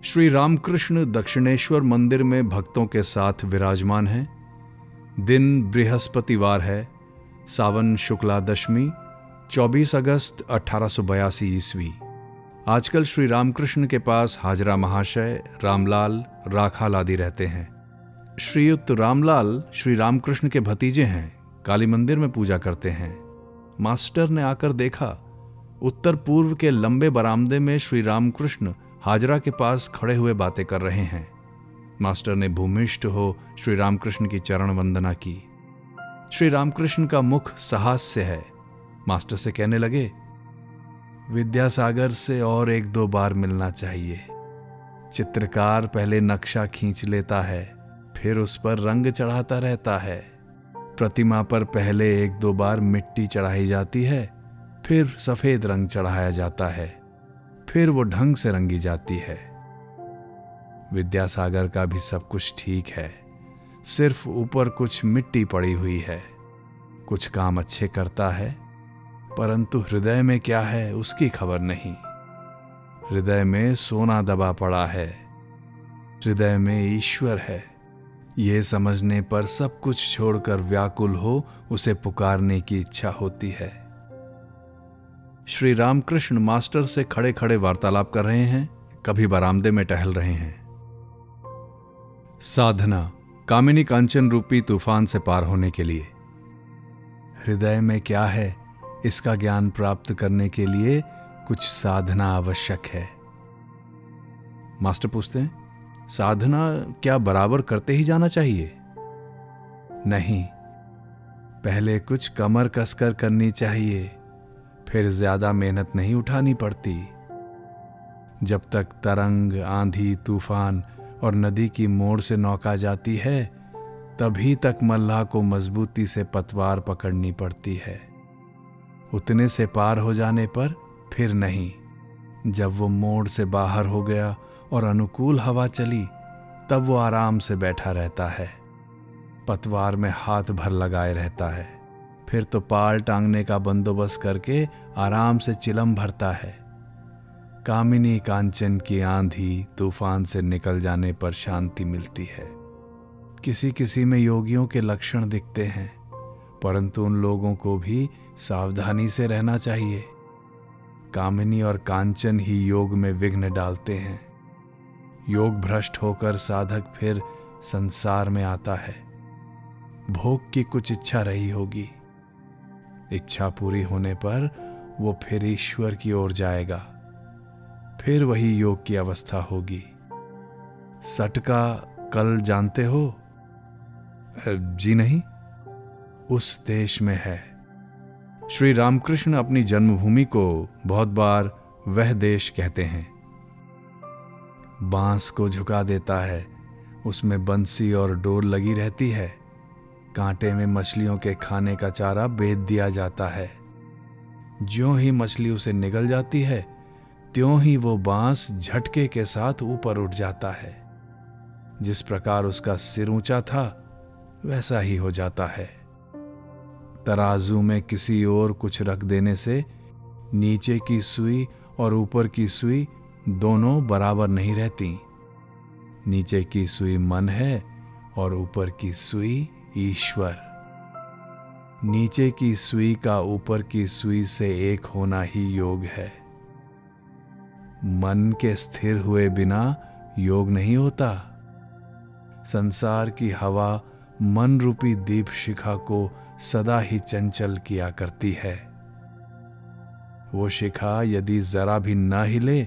श्री रामकृष्ण दक्षिणेश्वर मंदिर में भक्तों के साथ विराजमान हैं। दिन बृहस्पतिवार है, सावन शुक्ला दशमी, 24 अगस्त 1882 ईस्वी। आजकल श्री रामकृष्ण के पास हाजरा महाशय, रामलाल, राखाल आदि रहते हैं। श्रीयुक्त रामलाल श्री रामकृष्ण के भतीजे हैं, काली मंदिर में पूजा करते हैं। मास्टर ने आकर देखा, उत्तर पूर्व के लंबे बरामदे में श्री रामकृष्ण हाजरा के पास खड़े हुए बातें कर रहे हैं। मास्टर ने भूमिष्ठ हो श्री रामकृष्ण की चरण वंदना की। श्री रामकृष्ण का मुख सहास्य है। मास्टर से कहने लगे, विद्यासागर से और 1-2 बार मिलना चाहिए। चित्रकार पहले नक्शा खींच लेता है, फिर उस पर रंग चढ़ाता रहता है। प्रतिमा पर पहले 1-2 बार मिट्टी चढ़ाई जाती है, फिर सफेद रंग चढ़ाया जाता है, फिर वो ढंग से रंगी जाती है। विद्यासागर का भी सब कुछ ठीक है, सिर्फ ऊपर कुछ मिट्टी पड़ी हुई है। कुछ काम अच्छे करता है, परंतु हृदय में क्या है उसकी खबर नहीं। हृदय में सोना दबा पड़ा है, हृदय में ईश्वर है। ये समझने पर सब कुछ छोड़कर व्याकुल हो उसे पुकारने की इच्छा होती है। श्री रामकृष्ण मास्टर से खड़े खड़े वार्तालाप कर रहे हैं, कभी बरामदे में टहल रहे हैं। साधना, कामिनी कांचन रूपी तूफान से पार होने के लिए। हृदय में क्या है इसका ज्ञान प्राप्त करने के लिए कुछ साधना आवश्यक है। मास्टर पूछते हैं, साधना क्या बराबर करते ही जाना चाहिए? नहीं, पहले कुछ कमर कसकर करनी चाहिए, फिर ज्यादा मेहनत नहीं उठानी पड़ती। जब तक तरंग, आंधी, तूफान और नदी की मोड़ से नौका जाती है, तभी तक मल्लाह को मजबूती से पतवार पकड़नी पड़ती है। उतने से पार हो जाने पर फिर नहीं। जब वो मोड़ से बाहर हो गया और अनुकूल हवा चली, तब वो आराम से बैठा रहता है, पतवार में हाथ भर लगाए रहता है। फिर तो पाल टांगने का बंदोबस्त करके आराम से चिलम भरता है। कामिनी कांचन की आंधी तूफान से निकल जाने पर शांति मिलती है। किसी किसी में योगियों के लक्षण दिखते हैं, परंतु उन लोगों को भी सावधानी से रहना चाहिए। कामिनी और कांचन ही योग में विघ्न डालते हैं। योग भ्रष्ट होकर साधक फिर संसार में आता है। भोग की कुछ इच्छा रही होगी, इच्छा पूरी होने पर वो फिर ईश्वर की ओर जाएगा, फिर वही योग की अवस्था होगी। सटका कल जानते हो? जी नहीं। उस देश में है। श्री रामकृष्ण अपनी जन्मभूमि को बहुत बार वह देश कहते हैं। बांस को झुका देता है, उसमें बंसी और डोर लगी रहती है। कांटे में मछलियों के खाने का चारा बेच दिया जाता है। ज्यों ही मछली उसे निगल जाती है, त्यों ही वो बांस झटके के साथ ऊपर उठ जाता है। जिस प्रकार उसका सिर ऊंचा था, वैसा ही हो जाता है। तराजू में किसी और कुछ रख देने से नीचे की सुई और ऊपर की सुई दोनों बराबर नहीं रहती। नीचे की सुई मन है और ऊपर की सुई ईश्वर। नीचे की सुई का ऊपर की सुई से एक होना ही योग है। मन के स्थिर हुए बिना योग नहीं होता। संसार की हवा मन रूपी दीप शिखा को सदा ही चंचल किया करती है। वो शिखा यदि जरा भी न हिले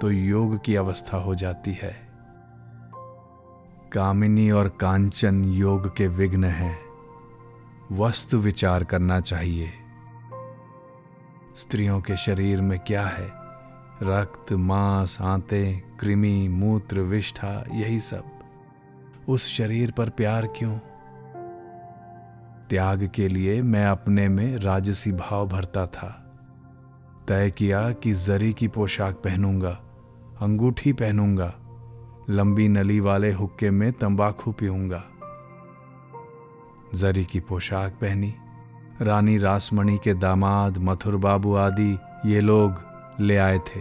तो योग की अवस्था हो जाती है। कामिनी और कांचन योग के विघ्न हैं। वस्तु विचार करना चाहिए। स्त्रियों के शरीर में क्या है? रक्त, मांस, आंतें, कृमि, मूत्र, विष्ठा, यही सब। उस शरीर पर प्यार क्यों? त्याग के लिए मैं अपने में राजसी भाव भरता था। तय किया कि जरी की पोशाक पहनूंगा, अंगूठी पहनूंगा, लंबी नली वाले हुक्के में तंबाकू पीऊंगा। जरी की पोशाक पहनी। रानी रासमणी के दामाद, मथुर बाबू आदि ये लोग ले आए थे।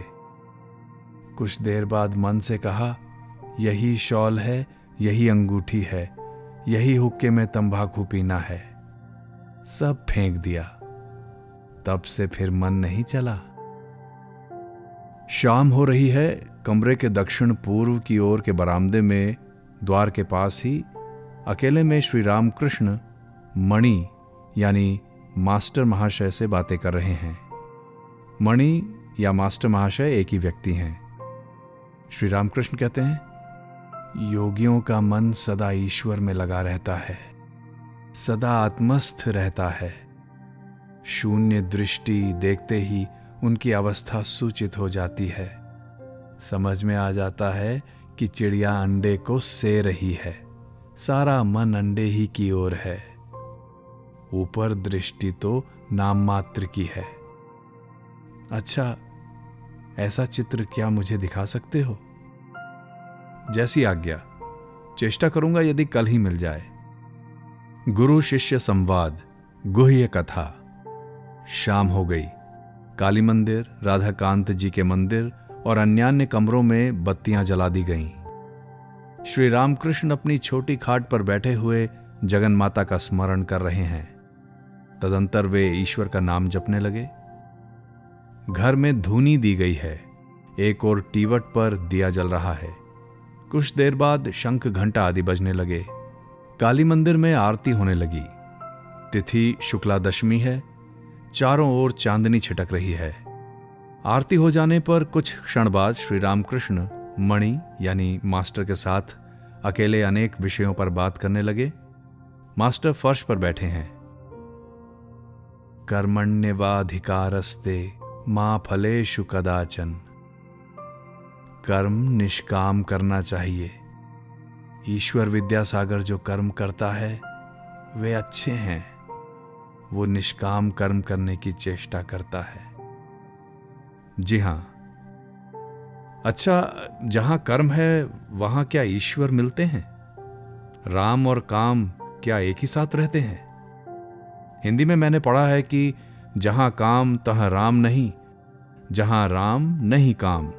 कुछ देर बाद मन से कहा, यही शॉल है, यही अंगूठी है, यही हुक्के में तंबाकू पीना है। सब फेंक दिया। तब से फिर मन नहीं चला। शाम हो रही है। कमरे के दक्षिण पूर्व की ओर के बरामदे में द्वार के पास ही अकेले में श्री रामकृष्ण मणि यानी मास्टर महाशय से बातें कर रहे हैं। मणि या मास्टर महाशय एक ही व्यक्ति हैं। श्री रामकृष्ण कहते हैं, योगियों का मन सदा ईश्वर में लगा रहता है, सदा आत्मस्थ रहता है। शून्य दृष्टि देखते ही उनकी अवस्था सूचित हो जाती है। समझ में आ जाता है कि चिड़िया अंडे को से रही है, सारा मन अंडे ही की ओर है। ऊपर दृष्टि तो नाम मात्र की है। अच्छा, ऐसा चित्र क्या मुझे दिखा सकते हो? जैसी आज्ञा, चेष्टा करूंगा यदि कल ही मिल जाए। गुरु शिष्य संवाद, गुह्य कथा। शाम हो गई। काली मंदिर, राधाकांत जी के मंदिर और अन्यान्य कमरों में बत्तियां जला दी गईं। श्री रामकृष्ण अपनी छोटी खाट पर बैठे हुए जगन माता का स्मरण कर रहे हैं। तदंतर वे ईश्वर का नाम जपने लगे। घर में धूनी दी गई है। एक और टीवट पर दिया जल रहा है। कुछ देर बाद शंख घंटा आदि बजने लगे। काली मंदिर में आरती होने लगी। तिथि शुक्ला दशमी है। चारों ओर चांदनी छिटक रही है। आरती हो जाने पर कुछ क्षण बाद श्री रामकृष्ण मणि यानी मास्टर के साथ अकेले अनेक विषयों पर बात करने लगे। मास्टर फर्श पर बैठे हैं। कर्मण्येवाधिकारस्ते मा फलेषु कदाचन। कर्म निष्काम करना चाहिए। ईश्वर विद्यासागर जो कर्म करता है वे अच्छे हैं। वो निष्काम कर्म करने की चेष्टा करता है। जी हां। अच्छा, जहां कर्म है वहां क्या ईश्वर मिलते हैं? राम और काम क्या एक ही साथ रहते हैं? हिंदी में मैंने पढ़ा है कि जहां काम तहां राम नहीं, जहां राम नहीं काम।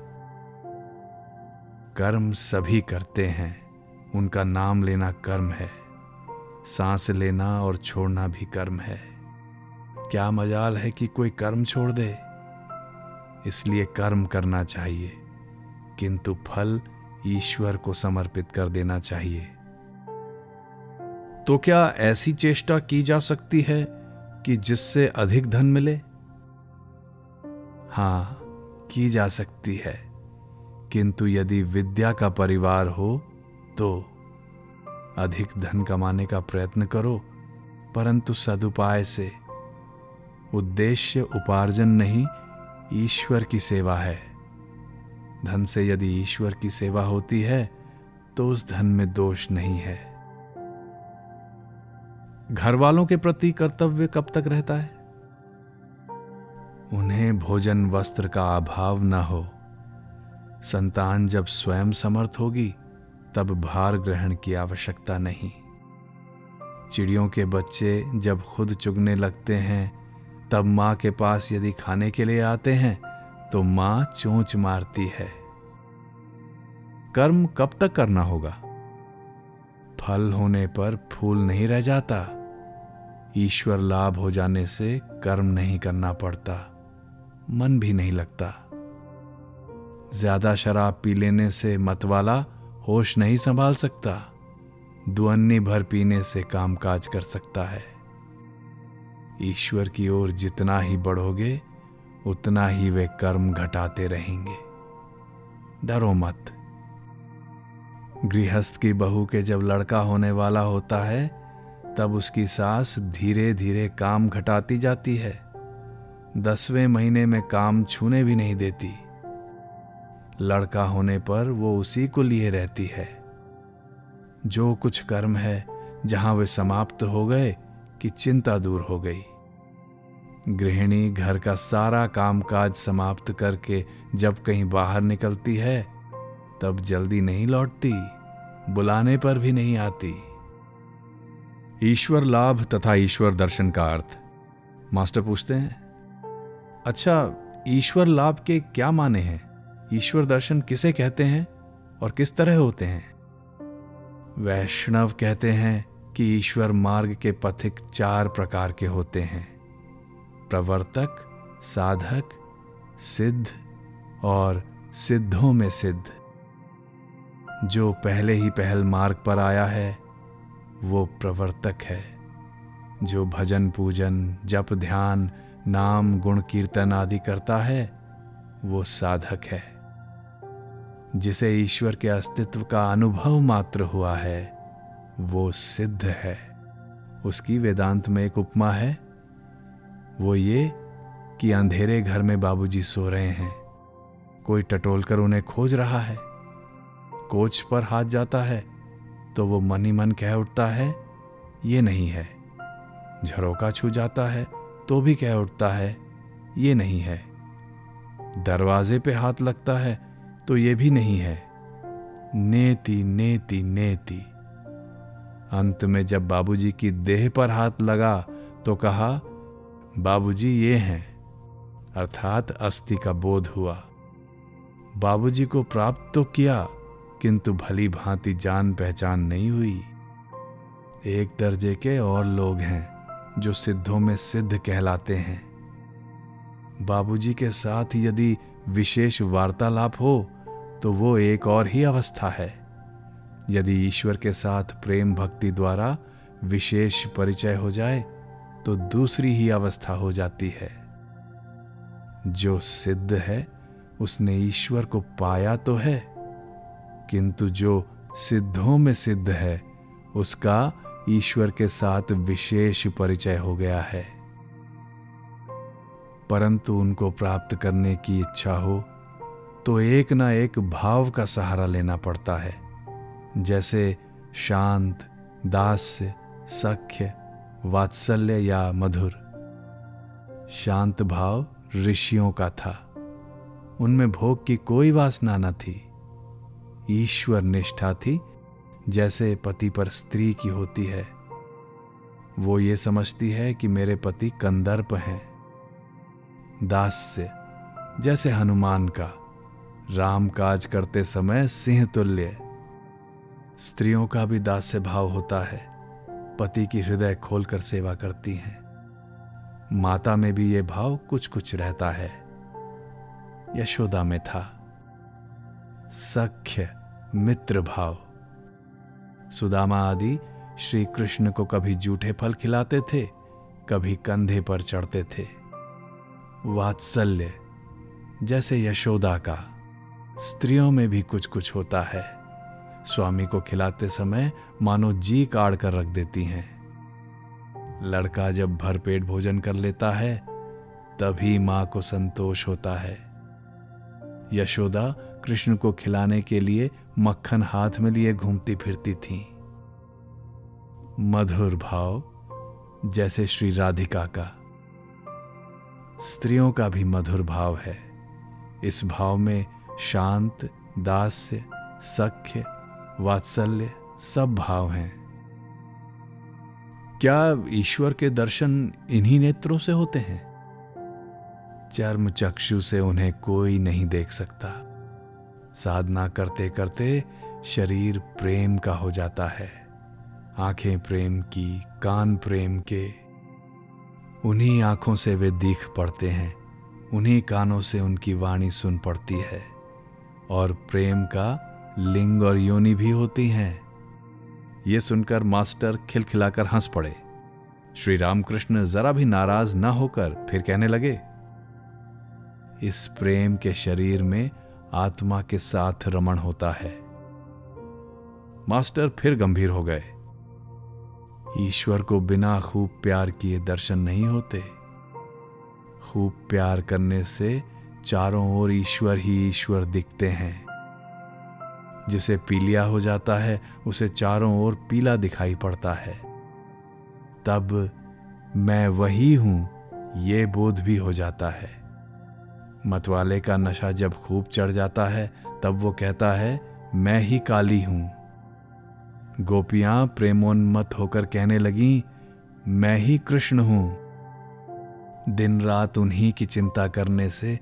कर्म सभी करते हैं, उनका नाम लेना कर्म है। सांस लेना और छोड़ना भी कर्म है। क्या मजाल है कि कोई कर्म छोड़ दे। इसलिए कर्म करना चाहिए, किंतु फल ईश्वर को समर्पित कर देना चाहिए। तो क्या ऐसी चेष्टा की जा सकती है कि जिससे अधिक धन मिले? हां, की जा सकती है, किंतु यदि विद्या का परिवार हो तो अधिक धन कमाने का प्रयत्न करो, परंतु सदुपाय से। उद्देश्य उपार्जन नहीं, ईश्वर की सेवा है। धन से यदि ईश्वर की सेवा होती है तो उस धन में दोष नहीं है। घर वालों के प्रति कर्तव्य कब तक रहता है? उन्हें भोजन वस्त्र का अभाव न हो। संतान जब स्वयं समर्थ होगी तब भार ग्रहण की आवश्यकता नहीं। चिड़ियों के बच्चे जब खुद चुगने लगते हैं तब मां के पास यदि खाने के लिए आते हैं तो मां चोंच मारती है। कर्म कब तक करना होगा? फल होने पर फूल नहीं रह जाता। ईश्वर लाभ हो जाने से कर्म नहीं करना पड़ता, मन भी नहीं लगता। ज्यादा शराब पी लेने से मतवाला होश नहीं संभाल सकता, दुअन्नी भर पीने से कामकाज कर सकता है। ईश्वर की ओर जितना ही बढ़ोगे उतना ही वे कर्म घटाते रहेंगे। डरो मत। गृहस्थ की बहू के जब लड़का होने वाला होता है तब उसकी सास धीरे धीरे काम घटाती जाती है। 10वें महीने में काम छूने भी नहीं देती। लड़का होने पर वो उसी को लिए रहती है। जो कुछ कर्म है जहां वे समाप्त हो गए कि चिंता दूर हो गई। गृहिणी घर का सारा कामकाज समाप्त करके जब कहीं बाहर निकलती है तब जल्दी नहीं लौटती, बुलाने पर भी नहीं आती। ईश्वर लाभ तथा ईश्वर दर्शन का अर्थ। मास्टर पूछते हैं, अच्छा, ईश्वर लाभ के क्या माने हैं? ईश्वर दर्शन किसे कहते हैं और किस तरह होते हैं? वैष्णव कहते हैं कि ईश्वर मार्ग के पथिक 4 प्रकार के होते हैं: प्रवर्तक, साधक, सिद्ध और सिद्धों में सिद्ध। जो पहले ही पहल मार्ग पर आया है वो प्रवर्तक है। जो भजन पूजन, जप ध्यान, नाम गुण कीर्तन आदि करता है वो साधक है। जिसे ईश्वर के अस्तित्व का अनुभव मात्र हुआ है वो सिद्ध है। उसकी वेदांत में एक उपमा है, वो ये कि अंधेरे घर में बाबूजी सो रहे हैं। कोई टटोल कर उन्हें खोज रहा है। कोच पर हाथ जाता है तो वो मन ही मन कह उठता है ये नहीं है। झरोका छू जाता है तो भी कह उठता है ये नहीं है। दरवाजे पे हाथ लगता है तो ये भी नहीं है। नेति नेति नेति। अंत में जब बाबूजी की देह पर हाथ लगा तो कहा बाबूजी ये हैं, अर्थात अस्थि का बोध हुआ। बाबूजी को प्राप्त तो किया किंतु भली भांति जान पहचान नहीं हुई। एक दर्जे के और लोग हैं जो सिद्धों में सिद्ध कहलाते हैं। बाबूजी के साथ यदि विशेष वार्तालाप हो तो वो एक और ही अवस्था है। यदि ईश्वर के साथ प्रेम भक्ति द्वारा विशेष परिचय हो जाए तो दूसरी ही अवस्था हो जाती है। जो सिद्ध है उसने ईश्वर को पाया तो है, किंतु जो सिद्धों में सिद्ध है उसका ईश्वर के साथ विशेष परिचय हो गया है। परंतु उनको प्राप्त करने की इच्छा हो तो एक ना एक भाव का सहारा लेना पड़ता है, जैसे शांत, दास्य, सख्य, वात्सल्य या मधुर। शांत भाव ऋषियों का था। उनमें भोग की कोई वासना न थी। ईश्वर निष्ठा थी, जैसे पति पर स्त्री की होती है। वो ये समझती है कि मेरे पति कंदर्प हैं। दास्य जैसे हनुमान का, राम काज करते समय सिंह तुल्य। स्त्रियों का भी दास्य भाव होता है, पति की हृदय खोलकर सेवा करती हैं। माता में भी ये भाव कुछ कुछ रहता है। यशोदा में था। सख्य मित्र भाव। सुदामा आदि श्री कृष्ण को कभी जूठे फल खिलाते थे, कभी कंधे पर चढ़ते थे। वात्सल्य जैसे यशोदा का। स्त्रियों में भी कुछ कुछ होता है। स्वामी को खिलाते समय मानो जी काढ़ कर रख देती हैं। लड़का जब भरपेट भोजन कर लेता है तभी मां को संतोष होता है। यशोदा कृष्ण को खिलाने के लिए मक्खन हाथ में लिए घूमती फिरती थीं। मधुर भाव जैसे श्री राधिका का। स्त्रियों का भी मधुर भाव है। इस भाव में शांत, दास्य, सख्य, वात्सल्य सब भाव हैं। क्या ईश्वर के दर्शन इन्हीं नेत्रों से होते हैं? चर्म चक्षु से उन्हें कोई नहीं देख सकता। साधना करते करते शरीर प्रेम का हो जाता है। आंखें प्रेम की, कान प्रेम के। उन्हीं आंखों से वे दिख पड़ते हैं, उन्हीं कानों से उनकी वाणी सुन पड़ती है। और प्रेम का लिंग और योनि भी होती हैं। ये सुनकर मास्टर खिलखिलाकर हंस पड़े। श्री रामकृष्ण जरा भी नाराज न होकर फिर कहने लगे, इस प्रेम के शरीर में आत्मा के साथ रमण होता है। मास्टर फिर गंभीर हो गए। ईश्वर को बिना खूब प्यार किए दर्शन नहीं होते। खूब प्यार करने से चारों ओर ईश्वर ही ईश्वर दिखते हैं। जिसे पीलिया हो जाता है उसे चारों ओर पीला दिखाई पड़ता है। तब मैं वही हूं ये बोध भी हो जाता है। मतवाले का नशा जब खूब चढ़ जाता है तब वो कहता है मैं ही काली हूं। गोपियां प्रेमोन्मत्त होकर कहने लगी मैं ही कृष्ण हूं। दिन रात उन्हीं की चिंता करने से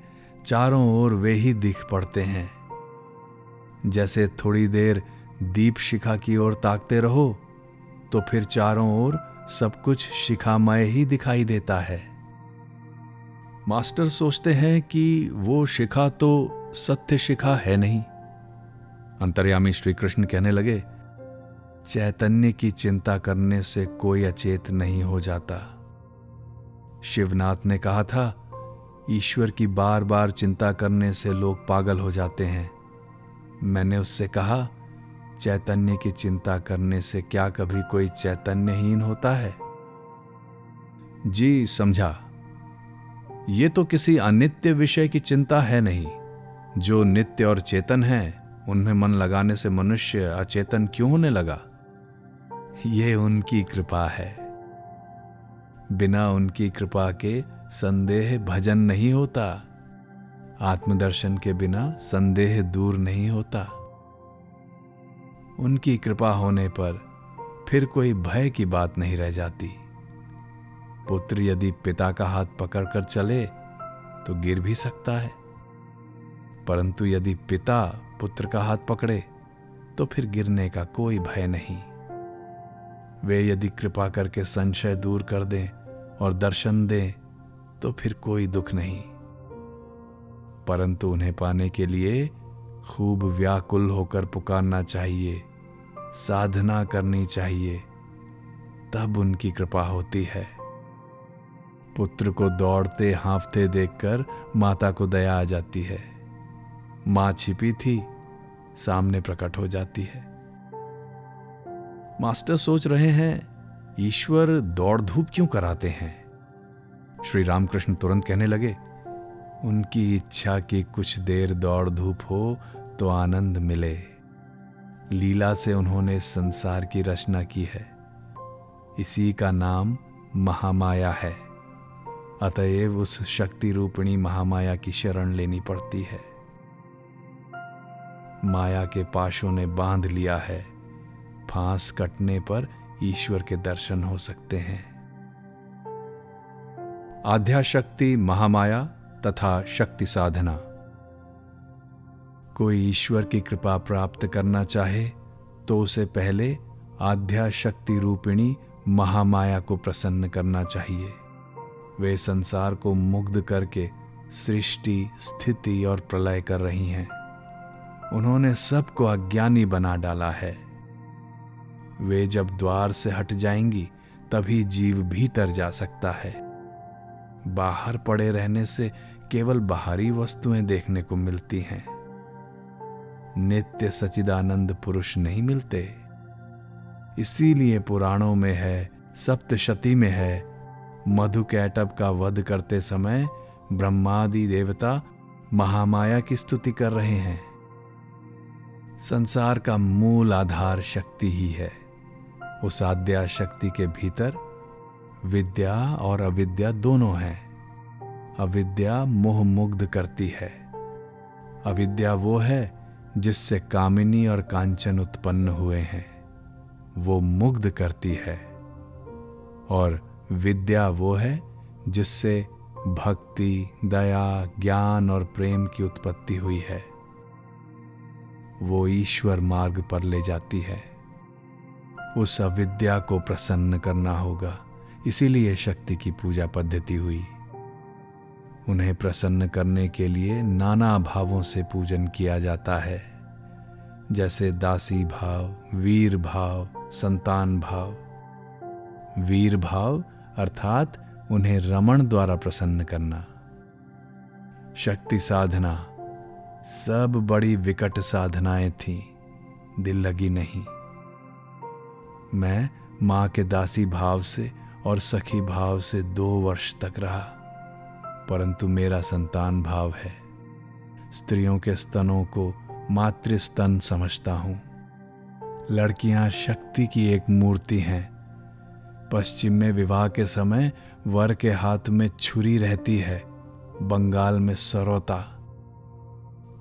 चारों ओर वे ही दिख पड़ते हैं। जैसे थोड़ी देर दीप शिखा की ओर ताकते रहो तो फिर चारों ओर सब कुछ शिखामय ही दिखाई देता है। मास्टर सोचते हैं कि वो शिखा तो सत्य शिखा है नहीं। अंतर्यामी श्री कृष्ण कहने लगे, चैतन्य की चिंता करने से कोई अचेत नहीं हो जाता। शिवनाथ ने कहा था, ईश्वर की बार बार चिंता करने से लोग पागल हो जाते हैं। मैंने उससे कहा, चैतन्य की चिंता करने से क्या कभी कोई चैतन्यहीन होता है? जी समझा। ये तो किसी अनित्य विषय की चिंता है नहीं। जो नित्य और चेतन है उनमें मन लगाने से मनुष्य अचेतन क्यों होने लगा? ये उनकी कृपा है। बिना उनकी कृपा के संदेह भजन नहीं होता। आत्मदर्शन के बिना संदेह दूर नहीं होता। उनकी कृपा होने पर फिर कोई भय की बात नहीं रह जाती। पुत्र यदि पिता का हाथ पकड़कर चले तो गिर भी सकता है, परंतु यदि पिता पुत्र का हाथ पकड़े तो फिर गिरने का कोई भय नहीं। वे यदि कृपा करके संशय दूर कर दें और दर्शन दें तो फिर कोई दुख नहीं, परंतु उन्हें पाने के लिए खूब व्याकुल होकर पुकारना चाहिए, साधना करनी चाहिए, तब उनकी कृपा होती है। पुत्र को दौड़ते हाँफते देखकर माता को दया आ जाती है। मां छिपी थी, सामने प्रकट हो जाती है। मास्टर सोच रहे हैं, ईश्वर दौड़ धूप क्यों कराते हैं? श्री रामकृष्ण तुरंत कहने लगे, उनकी इच्छा की कुछ देर दौड़ धूप हो तो आनंद मिले। लीला से उन्होंने संसार की रचना की है। इसी का नाम महामाया है। अतएव उस शक्ति रूपिणी महामाया की शरण लेनी पड़ती है। माया के पाशों ने बांध लिया है। फांस कटने पर ईश्वर के दर्शन हो सकते हैं। आध्याशक्ति, महामाया तथा शक्ति साधना। कोई ईश्वर की कृपा प्राप्त करना चाहे तो उसे पहले आध्याशक्ति रूपिणी महामाया को प्रसन्न करना चाहिए। वे संसार को मुग्ध करके सृष्टि, स्थिति और प्रलय कर रही हैं। उन्होंने सबको अज्ञानी बना डाला है। वे जब द्वार से हट जाएंगी तभी जीव भीतर जा सकता है। बाहर पड़े रहने से केवल बाहरी वस्तुएं देखने को मिलती हैं। नित्य सच्चिदानंद पुरुष नहीं मिलते। इसीलिए पुराणों में है, सप्तशती में है, मधुकैटभ का वध करते समय ब्रह्मादि देवता महामाया की स्तुति कर रहे हैं। संसार का मूल आधार शक्ति ही है। उस आद्या शक्ति के भीतर विद्या और अविद्या दोनों हैं। अविद्या मोह मुग्ध करती है। अविद्या वो है जिससे कामिनी और कांचन उत्पन्न हुए हैं, वो मुग्ध करती है। और विद्या वो है जिससे भक्ति, दया, ज्ञान और प्रेम की उत्पत्ति हुई है। वो ईश्वर मार्ग पर ले जाती है। उस अविद्या को प्रसन्न करना होगा, इसीलिए शक्ति की पूजा पद्धति हुई। उन्हें प्रसन्न करने के लिए नाना भावों से पूजन किया जाता है, जैसे दासी भाव, वीर भाव, संतान भाव। वीर भाव अर्थात उन्हें रमण द्वारा प्रसन्न करना। शक्ति साधना, सब बड़ी विकट साधनाएं थीं, दिल लगी नहीं। मैं मां के दासी भाव से और सखी भाव से 2 वर्ष तक रहा, परंतु मेरा संतान भाव है। स्त्रियों के स्तनों को मातृस्तन समझता हूं। लड़कियां शक्ति की एक मूर्ति हैं। पश्चिम में विवाह के समय वर के हाथ में छुरी रहती है, बंगाल में सरौता,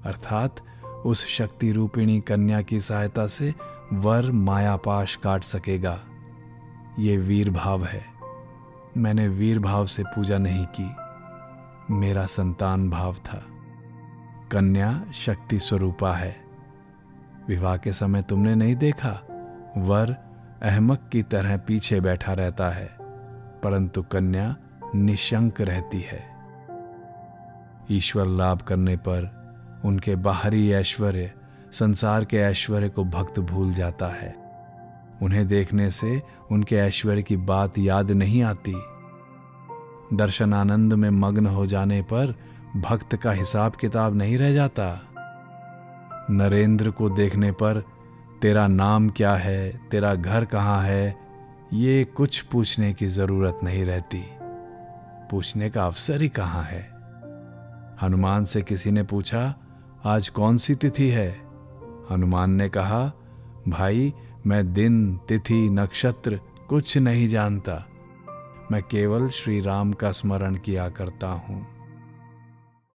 अर्थात उस शक्ति रूपिणी कन्या की सहायता से वर मायापाश काट सकेगा। ये वीर भाव है। मैंने वीर भाव से पूजा नहीं की, मेरा संतान भाव था। कन्या शक्ति स्वरूपा है। विवाह के समय तुमने नहीं देखा, वर अहमक की तरह पीछे बैठा रहता है, परंतु कन्या निशंक रहती है। ईश्वर लाभ करने पर उनके बाहरी ऐश्वर्य संसार के ऐश्वर्य को भक्त भूल जाता है। उन्हें देखने से उनके ऐश्वर्य की बात याद नहीं आती। दर्शन आनंद में मग्न हो जाने पर भक्त का हिसाब किताब नहीं रह जाता। नरेंद्र को देखने पर तेरा नाम क्या है, तेरा घर कहाँ है, ये कुछ पूछने की जरूरत नहीं रहती। पूछने का अवसर ही कहाँ है। हनुमान से किसी ने पूछा, आज कौन सी तिथि है? हनुमान ने कहा, भाई मैं दिन, तिथि, नक्षत्र कुछ नहीं जानता। मैं केवल श्री राम का स्मरण किया करता हूँ।